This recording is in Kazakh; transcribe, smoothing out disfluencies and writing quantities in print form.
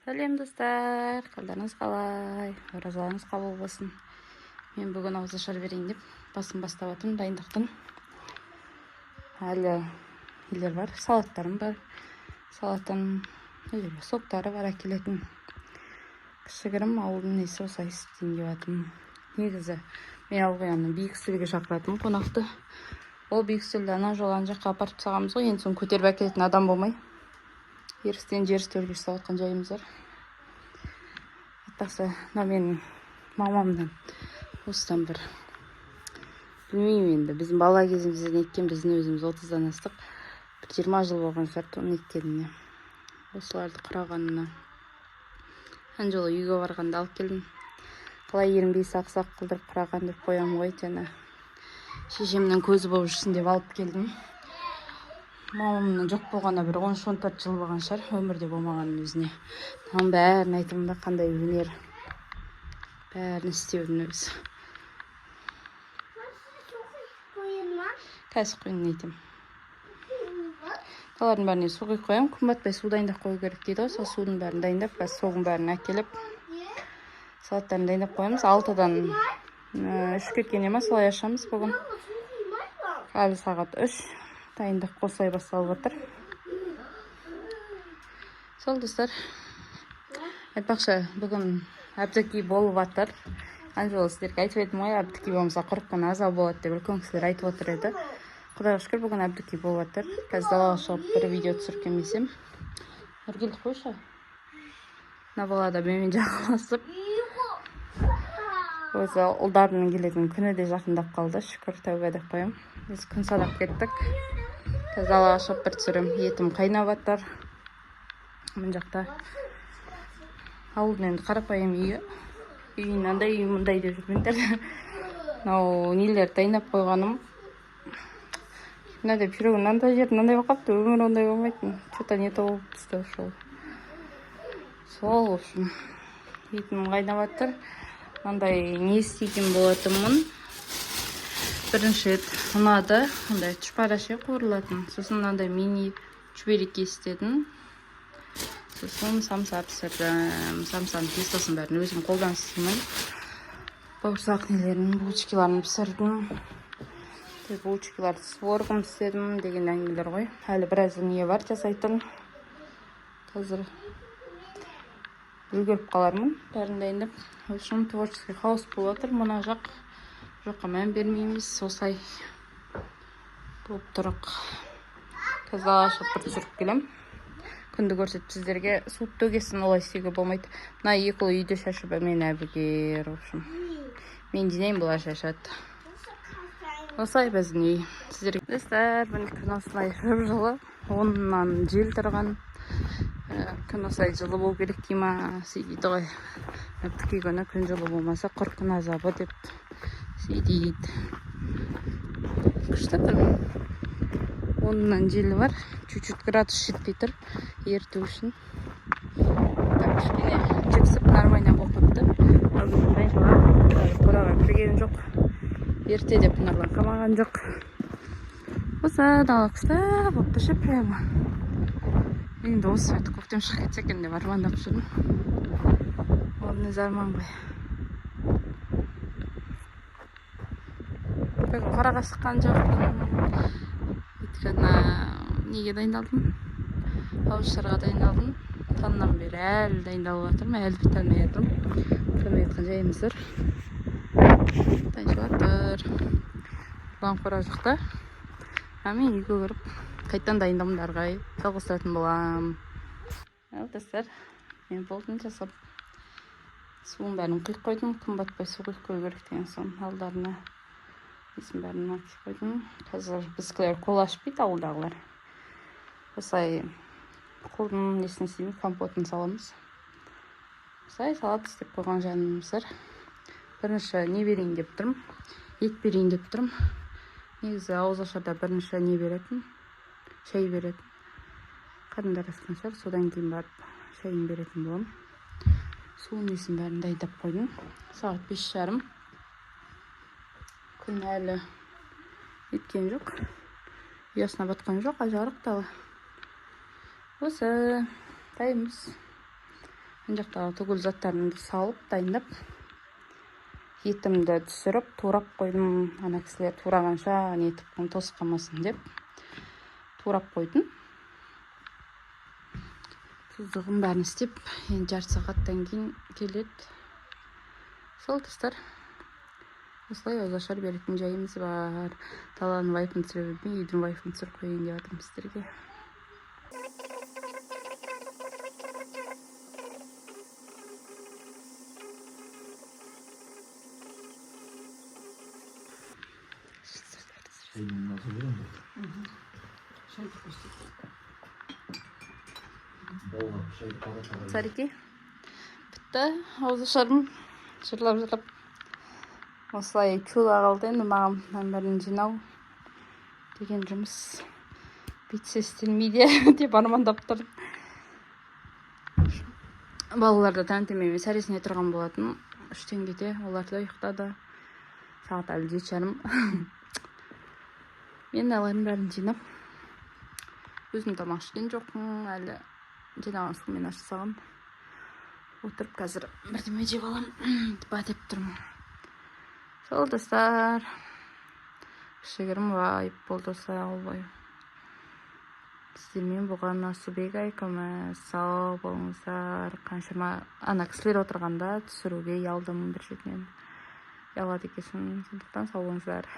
Сәлем достар, қалдарыңыз қалай? Оразаларыңыз қабыл болсын. Мен бүгін ауызашар берейін деп басын бастап жатырмын, дайындықтың. Әлі нелер бар, салаттарым бар. Салаттың соктары бар, әкелетін. Кішігірім ауылдың несі осылай істейін деп жатырмын. Негізі мен алғанын биік үстелге шақыратым қонақты. Ол биік үстелді ана жолан жаққа апарып тастағанбыз ғой, енді соны көтеріп әкелетін адам болмай. Ерістен жер үстелге жасап жатқан жайымыз бар. Айтпақшы, мен мамамдан осыдан бір білмеймін енді. Біздің бала кезімізден неткен, біздің өзіміз 30-дан астық. Бір 20 жыл болған шығар оның неткеніне. Осыларды құрағанына. Ан жолы үйге барғанда алып келдім. Қалай ерінбей сақ-сақ қылдырып құраған деп қоям ғой, тені. Шешемнің көзі болып жүрсін деп алып келдім. Мамамның жоқ болғаны бір 13-14 жыл болған шығар, өмірде болмаған өзіне. Оның бәрін айтым да, қандай өнер. Бәрін істеудің өзі. Кәсіп қойын айтым. Талардың бәріне су құйып қоям, күн батпай су дайындап қою керек дейді ғой. Сол судың бәрін дайындап, соғың бәрін әкеліп, салаттарын дайындап қоямыз. 6-дан 3 кеткенде ма солай ашамыз бүгін. Әлі сағат 3. Дайындық қосылай басталып отыр. Сол достар. Айтпақшы, бүгін әбдіки болып жатыр. Анжол сіздерге айтып едім ғой, әбдіки болмаса құрып қана азал болады деп үлкен кісілер айтып отыр еді. Құдайға шүкір, бүгін әбдіки болып жатыр. Қазір далаға шығып бір видео түсіріп келмесем. Үргелді қойшы. Мына бала да менімен жақындасып. Өзі ұлдарының келетін күні де жақындап қалды. Шүкір, тәубе деп қоям. Біз күн санап кеттік. Қазір далаға шығып бір түсірім. Етім қайнап жатыр. Мына жақта. Ауылдың енді қарапайым үйі. Үйін андай, үй мұндай деп жүрмеңдер. Мынау нелер дайындап қойғаным. Мынандай пирог мынандай жерде мынандай болып қапты, өмір ондай болмайтын. Что-то не то болып түсті ошол. Сол, в общем, етім қайнап жатыр. Мынандай не істейтін болатынмын. Бірінші рет ұнады, мындай чупараще қуырылатын. Сосын мынандай мини чебуреки істедім. Сосын самса пісірдім. Самсаның тестасын бәрін өзім қолдан істеймін. Бауырсақ нелерін, булочкаларын пісірдім. Булочкаларды сворғым істедім деген әңгімелер ғой. Әлі біраз не бар жасайтын. Қазір үлгеріп қалармын. Бәрін дайындап. Үшін творческий хаос болып отыр. Мына жаққа мән бермейміз. Осылай болып тұрық. Қазір ашып бір түсіріп келем. Күнді көрсетіп сіздерге суыт төгесін олай істеуге болмайды. Мына екі ұл үйде шашып, мен әбігер. Мен денейін бұлар шашады. Осылай біздің үй. Сіздерге достар, күн осылай жылы. 10-нан жел тұрған. Күн осылай жылы болу керек дейма. Сейдейді ғой. Әбдіки күні күн жылы болмаса құрқын азабы деп сейдейді. Күшті күн. 10-нан желі бар. Чуть-чуть градус жетпей тұр. Ерту үшін. Кішкене жіпсіп нормально оқытты. Алдыңдай жылар. Қораға кірген жоқ. Ерте деп нұрлан қамаған жоқ. Осы дала күшті болып тұшы прямо. Енді осы сәті көктем шығып кетсе екен деп армандап жүрмін. Ол не зарман ғой. Бүгін қораға шыққан жоқпын. Өйткені неге дайындалдым? Ауызашарға дайындалдым. Таңнан бері әлі дайындалып жатырмын. Әлі бітірмей жатырмын. Бітірмей жатқан жайымыз бар. Дайындалып жатыр. Ұлан қора жақта. Мен үйге кіріп, қайттан дайындамдарға жалғастыратын болам. Достар, мен болдым жасап. Суын бәрін құйып қойдым. Күн батпай су құйып қою керек деген соң алдарына. Есін бәрін атып қойдым. Қазір біздікілер қол ашпайды, ауылдағылар. Осылай қолдың несін істейміз, компотын саламыз. Осылай салат істеп қойған жанымыз бар. Бірінші не берейін деп тұрмын. Ет берейін деп тұрмын. Негізі ауызашарда бірінші не беретін? Шай беретін. Қарындар асқан шығар, содан кейін барып шайын беретін болам. Суын несін бәрін дайындап қойдым. Сағат 5:30. Күн әлі еткен жоқ. Ұясына батқан жоқ, ажарық дала. Осы дайымыз. Мен жақтағы түгіл заттарымды салып, дайындап, етімді түсіріп, турап қойдым. Ана кісілер турағанша нетіп тосып қалмасын деп турап қойдым. Тұздығын бәрін істеп, енді жарты сағаттан кейін келеді. Сол достар. Осылай ауызашар беретін жайымыз бар. Таланың вайпын түсіре бермей, үйдің вайпын түсіріп қойын деп жатырмын сіздерге. Сарики бітті, ауызашарым жырлап осылай чула қалды. Енді маған бәрін жинау деген жұмыс бітсе істелмейді деп армандап тұрдым. Балалар да тән-тәмемен сәресіне тұрған болатын. 3-тен кете олар да ұйықтады. Сағат әлі 7:30. Мен аларын бәрін жинап, өзім тамақ ішкен жоқпын, әлі жинаған сумен ашсағым. Отырып қазір бірдеме жеп аламын деп тұрмын. Сол достар, кішігірім вайп болды сау бой. Сіздермен бұған Асубек айкамыз, сау болыңыздар. Қаншама ана кісілер отырғанда түсіруге ұялдым бір жерден. Ұялады екенсің, сондықтан сау болыңыздар.